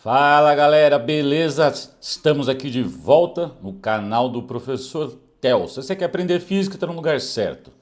Fala galera, beleza? Estamos aqui de volta no canal do professor Tel. Se você quer aprender física, está no lugar certo.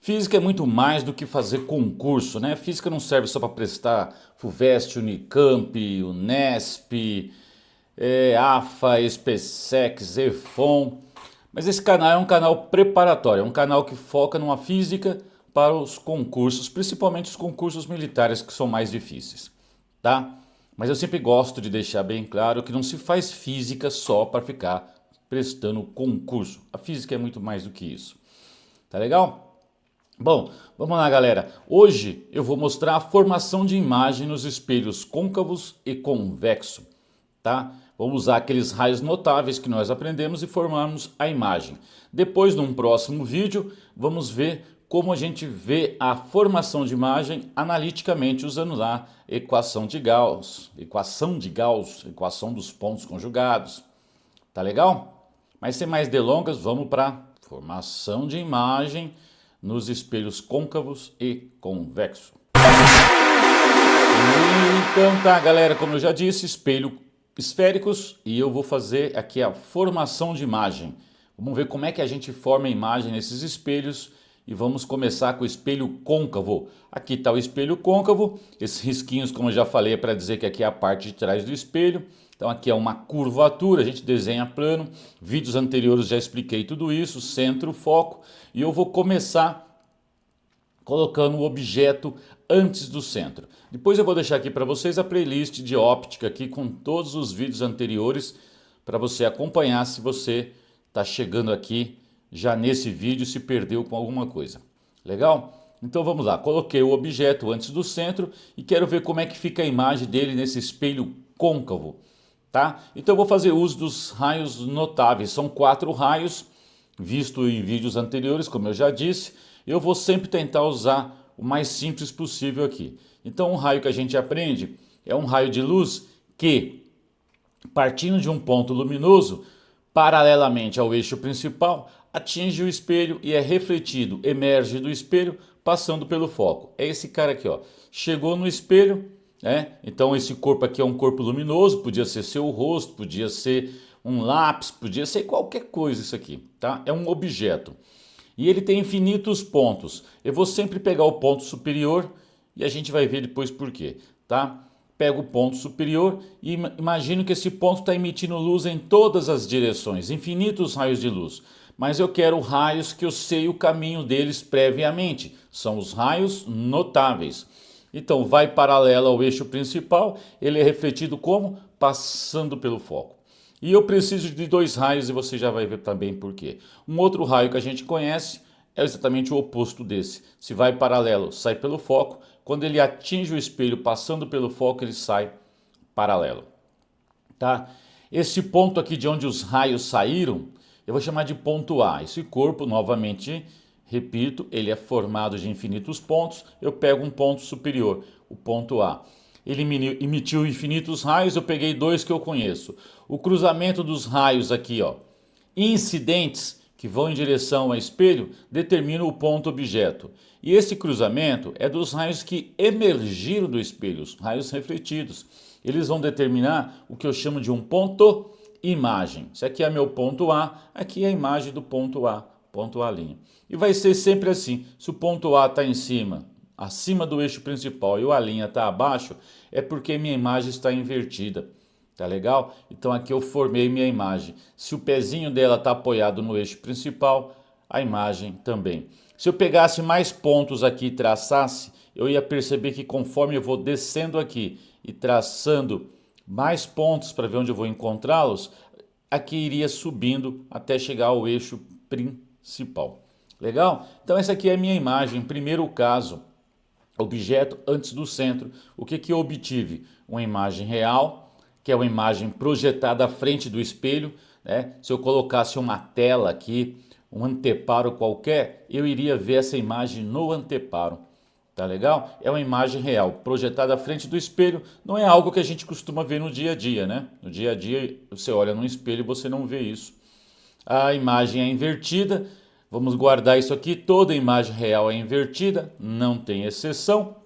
Física é muito mais do que fazer concurso, né? Física não serve só para prestar FUVEST, Unicamp, Unesp, AFA, SPSEC, Zefon. Mas esse canal é um canal preparatório, é um canal que foca numa física para os concursos, principalmente os concursos militares que são mais difíceis, tá? Mas eu sempre gosto de deixar bem claro que não se faz física só para ficar prestando concurso. A física é muito mais do que isso. Tá legal? Bom, vamos lá, galera. Hoje eu vou mostrar a formação de imagem nos espelhos côncavos e convexo, tá? Vamos usar aqueles raios notáveis que nós aprendemos e formamos a imagem. Depois, num próximo vídeo, vamos ver como a gente vê a formação de imagem analiticamente usando lá equação de Gauss, equação dos pontos conjugados. Tá legal? Mas sem mais delongas, vamos para formação de imagem nos espelhos côncavos e convexo. Então tá, galera, como eu já disse, espelho esféricos e eu vou fazer aqui a formação de imagem. Vamos ver como é que a gente forma a imagem nesses espelhos e vamos começar com o espelho côncavo. Aqui está o espelho côncavo, esses risquinhos, como eu já falei, é para dizer que aqui é a parte de trás do espelho. Então aqui é uma curvatura, a gente desenha plano. Vídeos anteriores já expliquei tudo isso, centro, foco. E eu vou começar colocando o objeto antes do centro. Depois eu vou deixar aqui para vocês a playlist de óptica aqui com todos os vídeos anteriores para você acompanhar se você está chegando aqui já nesse vídeo se perdeu com alguma coisa. Legal? Então vamos lá, coloquei o objeto antes do centro e quero ver como é que fica a imagem dele nesse espelho côncavo, tá? Então eu vou fazer uso dos raios notáveis, são 4 raios, visto em vídeos anteriores, como eu já disse. Eu vou sempre tentar usar o mais simples possível aqui. Então um raio que a gente aprende é um raio de luz que, partindo de um ponto luminoso, paralelamente ao eixo principal, atinge o espelho e é refletido, emerge do espelho, passando pelo foco. É esse cara aqui, ó. Chegou no espelho, né? Então esse corpo aqui é um corpo luminoso, podia ser seu rosto, podia ser um lápis, podia ser qualquer coisa isso aqui, tá? É um objeto. E ele tem infinitos pontos. Eu vou sempre pegar o ponto superior e a gente vai ver depois por quê, tá? Pego o ponto superior e imagino que esse ponto está emitindo luz em todas as direções, infinitos raios de luz. Mas eu quero raios que eu sei o caminho deles previamente, são os raios notáveis. Então vai paralelo ao eixo principal, ele é refletido como? Passando pelo foco. E eu preciso de 2 raios e você já vai ver também por quê. Um outro raio que a gente conhece é exatamente o oposto desse. Se vai paralelo, sai pelo foco. Quando ele atinge o espelho passando pelo foco, ele sai paralelo. Tá? Esse ponto aqui de onde os raios saíram, eu vou chamar de ponto A. Esse corpo, novamente, repito, ele é formado de infinitos pontos. Eu pego um ponto superior, o ponto A. Ele emitiu infinitos raios, eu peguei 2 que eu conheço. O cruzamento dos raios aqui, ó, incidentes que vão em direção ao espelho, determina o ponto objeto. E esse cruzamento é dos raios que emergiram do espelho, os raios refletidos. Eles vão determinar o que eu chamo de um ponto imagem. Se aqui é meu ponto A, aqui é a imagem do ponto A'. E vai ser sempre assim, se o ponto A está em cima, acima do eixo principal e o A' está abaixo, é porque minha imagem está invertida. Tá legal? Então aqui eu formei minha imagem. Se o pezinho dela está apoiado no eixo principal, a imagem também. Se eu pegasse mais pontos aqui e traçasse, eu ia perceber que conforme eu vou descendo aqui e traçando mais pontos para ver onde eu vou encontrá-los, aqui iria subindo até chegar ao eixo principal. Legal? Então essa aqui é a minha imagem, primeiro caso, objeto antes do centro. O que que eu obtive? Uma imagem real, que é uma imagem projetada à frente do espelho, né? Se eu colocasse uma tela aqui, um anteparo qualquer, eu iria ver essa imagem no anteparo. Tá legal? É uma imagem real, projetada à frente do espelho, não é algo que a gente costuma ver no dia a dia, né? No dia a dia, você olha no espelho e você não vê isso. A imagem é invertida, vamos guardar isso aqui, toda imagem real é invertida, não tem exceção.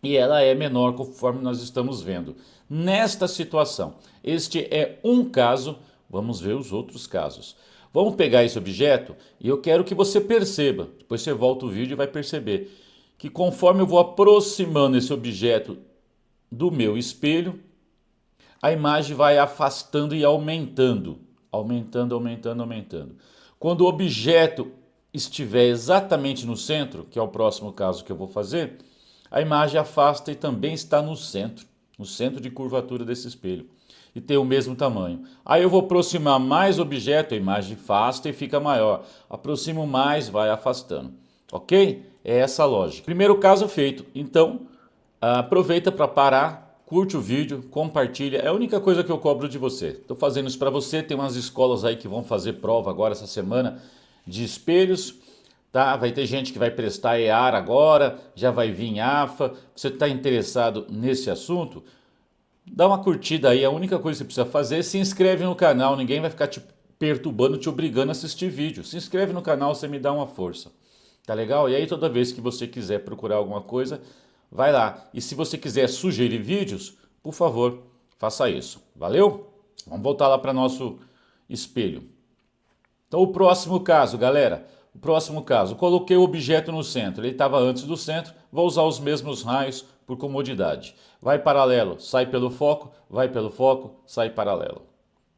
e ela é menor conforme nós estamos vendo. Nesta situação, este é um caso, vamos ver os outros casos. Vamos pegar esse objeto e eu quero que você perceba, depois você volta o vídeo e vai perceber, que conforme eu vou aproximando esse objeto do meu espelho, a imagem vai afastando e aumentando. Aumentando, aumentando, aumentando. Quando o objeto estiver exatamente no centro, que é o próximo caso que eu vou fazer, a imagem afasta e também está no centro de curvatura desse espelho. E tem o mesmo tamanho. Aí eu vou aproximar mais o objeto, a imagem afasta e fica maior. Aproximo mais, vai afastando. Ok? É essa a lógica. Primeiro caso feito. Então, aproveita para parar, curte o vídeo, compartilha. É a única coisa que eu cobro de você. Estou fazendo isso para você. Tem umas escolas aí que vão fazer prova agora essa semana de espelhos. Tá? Vai ter gente que vai prestar EAR agora, já vai vir AFA. Você está interessado nesse assunto? Dá uma curtida aí, a única coisa que você precisa fazer é se inscreve no canal, ninguém vai ficar te perturbando, te obrigando a assistir vídeo. Se inscreve no canal, você me dá uma força. Tá legal? E aí toda vez que você quiser procurar alguma coisa, vai lá. E se você quiser sugerir vídeos, por favor, faça isso. Valeu? Vamos voltar lá para nosso espelho. Então o próximo caso, galera. O próximo caso, coloquei o objeto no centro, ele estava antes do centro, vou usar os mesmos raios por comodidade. Vai paralelo, sai pelo foco, vai pelo foco, sai paralelo.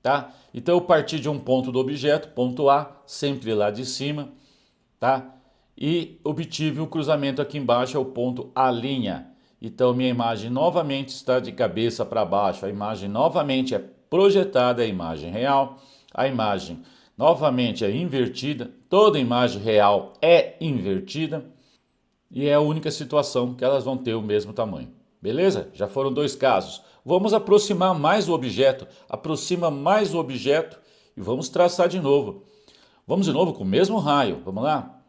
Tá? Então eu parti de um ponto do objeto, ponto A, sempre lá de cima, tá? E obtive o cruzamento aqui embaixo, é o ponto A'. Então minha imagem novamente está de cabeça para baixo, a imagem novamente é projetada, é a imagem real, a imagem novamente é invertida, toda imagem real é invertida e é a única situação que elas vão ter o mesmo tamanho. Beleza? Já foram dois casos. Vamos aproximar mais o objeto, aproxima mais o objeto e vamos traçar de novo. Vamos de novo com o mesmo raio, vamos lá?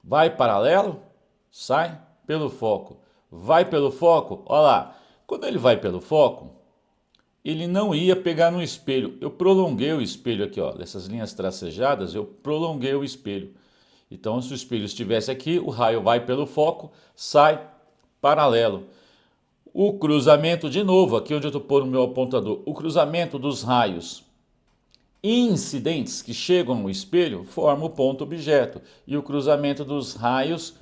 Vai paralelo, sai pelo foco. Vai pelo foco, olha lá. Quando ele vai pelo foco, ele não ia pegar no espelho. Eu prolonguei o espelho aqui, ó. Dessas linhas tracejadas, eu prolonguei o espelho. Então, se o espelho estivesse aqui, o raio vai pelo foco, sai paralelo. O cruzamento, de novo, aqui onde eu estou pondo o meu apontador, o cruzamento dos raios incidentes que chegam no espelho forma o ponto objeto. E o cruzamento dos raios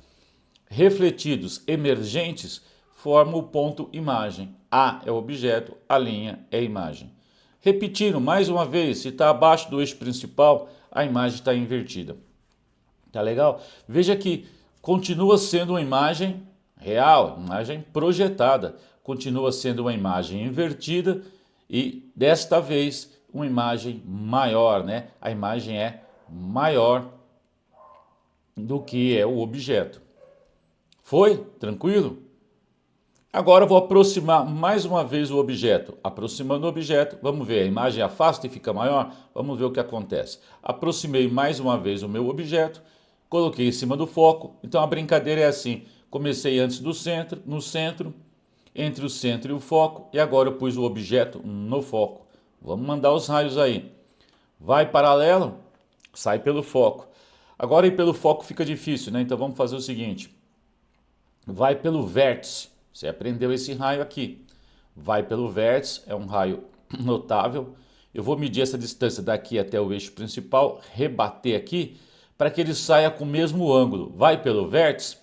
refletidos emergentes forma o ponto imagem. A é o objeto, a linha é a imagem. Repetindo mais uma vez, se está abaixo do eixo principal, a imagem está invertida. Tá legal? Veja que continua sendo uma imagem real, imagem projetada. Continua sendo uma imagem invertida e desta vez uma imagem maior, né? A imagem é maior do que é o objeto. Foi? Tranquilo? Agora eu vou aproximar mais uma vez o objeto. Aproximando o objeto, vamos ver, a imagem afasta e fica maior? Vamos ver o que acontece. Aproximei mais uma vez o meu objeto, coloquei em cima do foco. Então a brincadeira é assim, comecei antes do centro, no centro, entre o centro e o foco, e agora eu pus o objeto no foco. Vamos mandar os raios aí. Vai paralelo, sai pelo foco. Agora ir pelo foco fica difícil, né? Então vamos fazer o seguinte. Vai pelo vértice. Você aprendeu esse raio aqui. Vai pelo vértice, é um raio notável. Eu vou medir essa distância daqui até o eixo principal, rebater aqui, para que ele saia com o mesmo ângulo. Vai pelo vértice,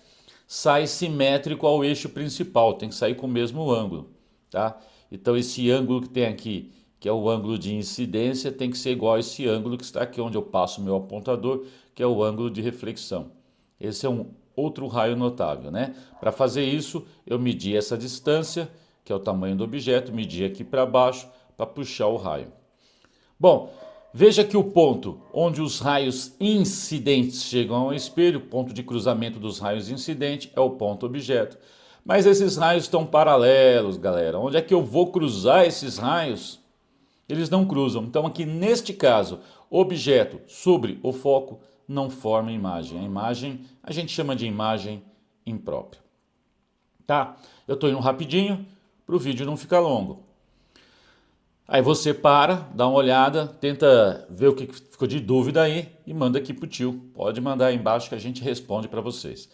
sai simétrico ao eixo principal, tem que sair com o mesmo ângulo, tá? Então esse ângulo que tem aqui, que é o ângulo de incidência, tem que ser igual a esse ângulo que está aqui onde eu passo o meu apontador, que é o ângulo de reflexão. Esse é um outro raio notável, né? Para fazer isso, eu medi essa distância, que é o tamanho do objeto, medi aqui para baixo para puxar o raio. Bom, veja que o ponto onde os raios incidentes chegam ao espelho, ponto de cruzamento dos raios incidentes, é o ponto objeto. Mas esses raios estão paralelos, galera. Onde é que eu vou cruzar esses raios? Eles não cruzam. Então aqui neste caso, objeto sobre o foco não forma imagem. A imagem a gente chama de imagem imprópria. Tá? Eu estou indo rapidinho para o vídeo não ficar longo. Aí você para, dá uma olhada, tenta ver o que ficou de dúvida aí e manda aqui pro tio. Pode mandar aí embaixo que a gente responde para vocês.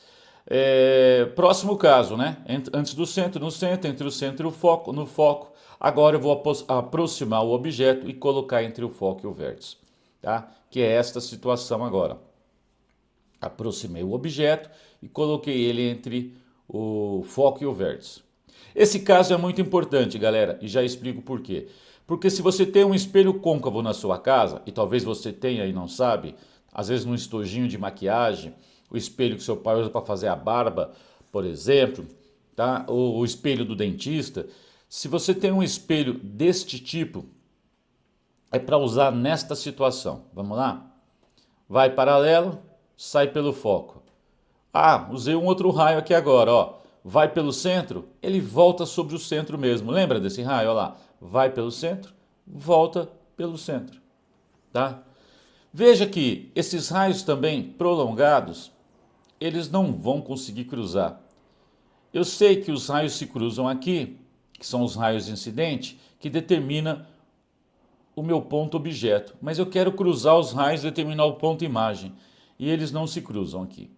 Próximo caso, né? Antes do centro, no centro, entre o centro e o foco, no foco. Agora eu vou aproximar o objeto e colocar entre o foco e o vértice, tá? Que é esta situação agora. Aproximei o objeto e coloquei ele entre o foco e o vértice. Esse caso é muito importante, galera, e já explico por quê. Porque se você tem um espelho côncavo na sua casa, e talvez você tenha e não sabe, às vezes num estojinho de maquiagem, o espelho que seu pai usa para fazer a barba, por exemplo, tá? Ou o espelho do dentista. Se você tem um espelho deste tipo, é para usar nesta situação. Vamos lá? Vai paralelo, sai pelo foco. Ah, usei um outro raio aqui agora, ó. Vai pelo centro, ele volta sobre o centro mesmo. Lembra desse raio? Olha lá. Vai pelo centro, volta pelo centro, tá? Veja que esses raios também prolongados, eles não vão conseguir cruzar. Eu sei que os raios se cruzam aqui, que são os raios de incidente, que determina o meu ponto objeto, mas eu quero cruzar os raios e determinar o ponto imagem, e eles não se cruzam aqui.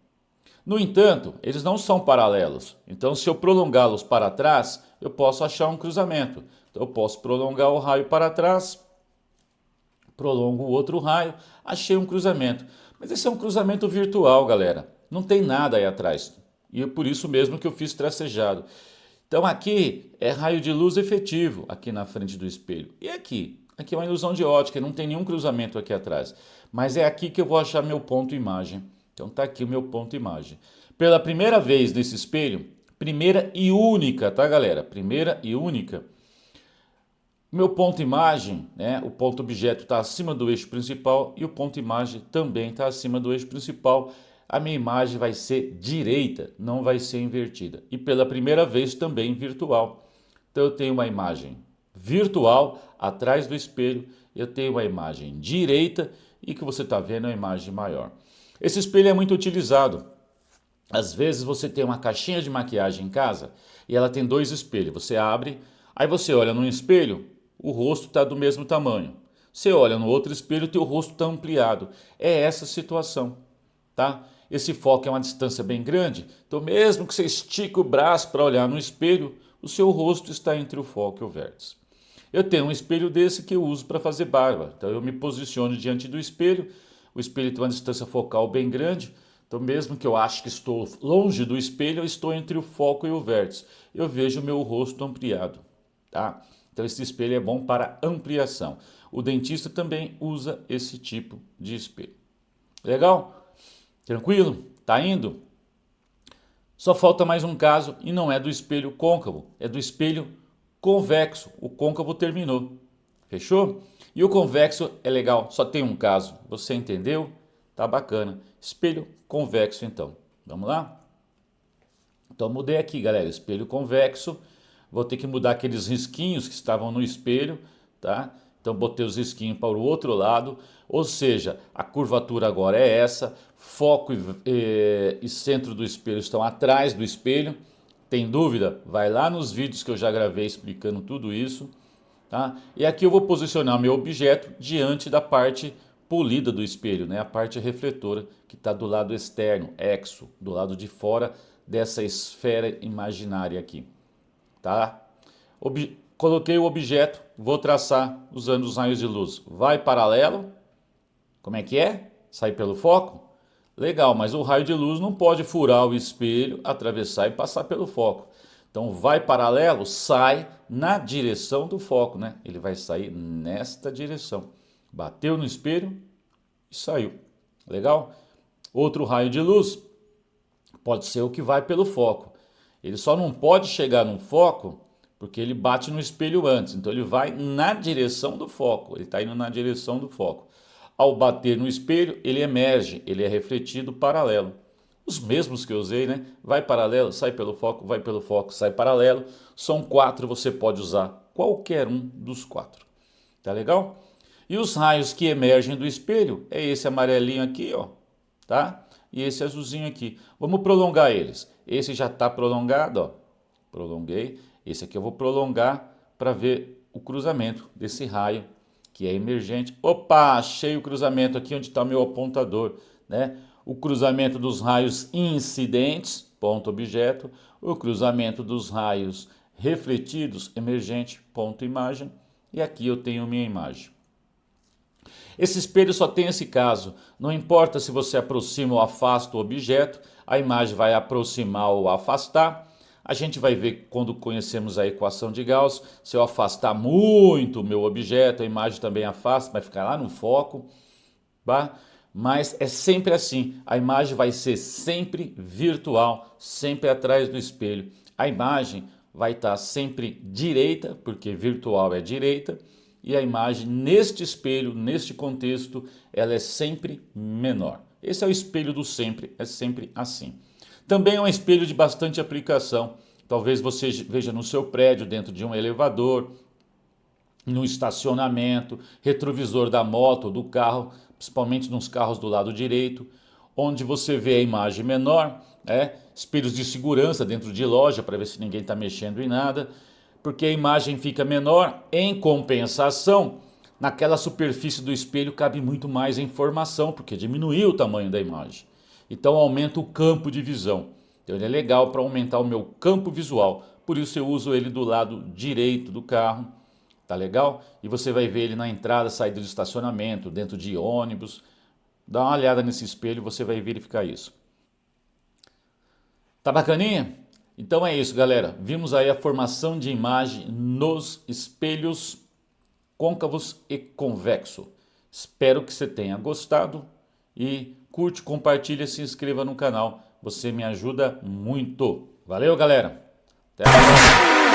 No entanto, eles não são paralelos, então se eu prolongá-los para trás, eu posso achar um cruzamento. Então eu posso prolongar o raio para trás, prolongo o outro raio, achei um cruzamento. Mas esse é um cruzamento virtual, galera. Não tem nada aí atrás. E é por isso mesmo que eu fiz tracejado. Então aqui é raio de luz efetivo, aqui na frente do espelho. E aqui? Aqui é uma ilusão de ótica, não tem nenhum cruzamento aqui atrás. Mas é aqui que eu vou achar meu ponto imagem. Então tá aqui o meu ponto imagem. Pela primeira vez nesse espelho, primeira e única, tá galera? Primeira e única. Meu ponto imagem, né, o ponto objeto está acima do eixo principal e o ponto imagem também está acima do eixo principal. A minha imagem vai ser direita, não vai ser invertida. E pela primeira vez também virtual. Então eu tenho uma imagem virtual atrás do espelho, eu tenho uma imagem direita e que você está vendo é uma imagem maior. Esse espelho é muito utilizado. Às vezes você tem uma caixinha de maquiagem em casa e ela tem dois espelhos. Você abre, aí você olha num espelho, o rosto está do mesmo tamanho. Você olha no outro espelho, o teu rosto está ampliado. É essa situação, tá? Esse foco é uma distância bem grande, então mesmo que você estique o braço para olhar no espelho, o seu rosto está entre o foco e o vértice. Eu tenho um espelho desse que eu uso para fazer barba. Então eu me posiciono diante do espelho, o espelho tem uma distância focal bem grande, então mesmo que eu ache que estou longe do espelho, eu estou entre o foco e o vértice. Eu vejo o meu rosto ampliado, tá? Então esse espelho é bom para ampliação. O dentista também usa esse tipo de espelho. Legal? Tranquilo? Tá indo? Só falta mais um caso e não é do espelho côncavo, é do espelho convexo. O côncavo terminou. Fechou? E o convexo é legal, só tem um caso. Você entendeu? Tá bacana. Espelho convexo então. Vamos lá? Então mudei aqui, galera. Espelho convexo. Vou ter que mudar aqueles risquinhos que estavam no espelho, tá? Então botei os risquinhos para o outro lado, ou seja, a curvatura agora é essa, foco e centro do espelho estão atrás do espelho. Tem dúvida? Vai lá nos vídeos que eu já gravei explicando tudo isso, tá? E aqui eu vou posicionar meu objeto diante da parte polida do espelho, né? A parte refletora que está do lado externo, exo, do lado de fora dessa esfera imaginária aqui. Tá? Coloquei o objeto, vou traçar usando os raios de luz. Vai paralelo, como é que é? Sai pelo foco? Legal, mas o raio de luz não pode furar o espelho, atravessar e passar pelo foco. Então vai paralelo, sai na direção do foco, né? Ele vai sair nesta direção. Bateu no espelho e saiu. Legal? Outro raio de luz pode ser o que vai pelo foco. Ele só não pode chegar no foco porque ele bate no espelho antes. Então ele vai na direção do foco. Ele está indo na direção do foco. Ao bater no espelho, ele emerge, ele é refletido paralelo. Os mesmos que eu usei, né? Vai paralelo, sai pelo foco, sai paralelo. São 4, você pode usar qualquer um dos 4. Tá legal? E os raios que emergem do espelho é esse amarelinho aqui, ó, tá? E esse azulzinho aqui. Vamos prolongar eles. Esse já está prolongado, ó. Prolonguei. Esse aqui eu vou prolongar para ver o cruzamento desse raio que é emergente. Opa, achei o cruzamento aqui onde está o meu apontador, né? O cruzamento dos raios incidentes ponto objeto, o cruzamento dos raios refletidos emergente, ponto imagem, e aqui eu tenho minha imagem. Esse espelho só tem esse caso, não importa se você aproxima ou afasta o objeto, a imagem vai aproximar ou afastar. A gente vai ver quando conhecemos a equação de Gauss, se eu afastar muito o meu objeto, a imagem também afasta, vai ficar lá no foco, tá? Mas é sempre assim, a imagem vai ser sempre virtual, sempre atrás do espelho. A imagem vai estar sempre direita, porque virtual é direita, e a imagem neste espelho, neste contexto, ela é sempre menor. Esse é o espelho do sempre, é sempre assim. Também é um espelho de bastante aplicação. Talvez você veja no seu prédio, dentro de um elevador, no estacionamento, retrovisor da moto, do carro, principalmente nos carros do lado direito, onde você vê a imagem menor, espelhos de segurança dentro de loja para ver se ninguém está mexendo em nada, porque a imagem fica menor. Em compensação, naquela superfície do espelho cabe muito mais informação, porque diminuiu o tamanho da imagem. Então aumenta o campo de visão. Então ele é legal para aumentar o meu campo visual. Por isso eu uso ele do lado direito do carro. Tá legal? E você vai ver ele na entrada, saída de estacionamento, dentro de ônibus. Dá uma olhada nesse espelho e você vai verificar isso. Tá bacaninha? Então é isso, galera. Vimos aí a formação de imagem nos espelhos côncavos e convexo. Espero que você tenha gostado e curte, compartilha, se inscreva no canal. Você me ajuda muito. Valeu, galera. Até a próxima.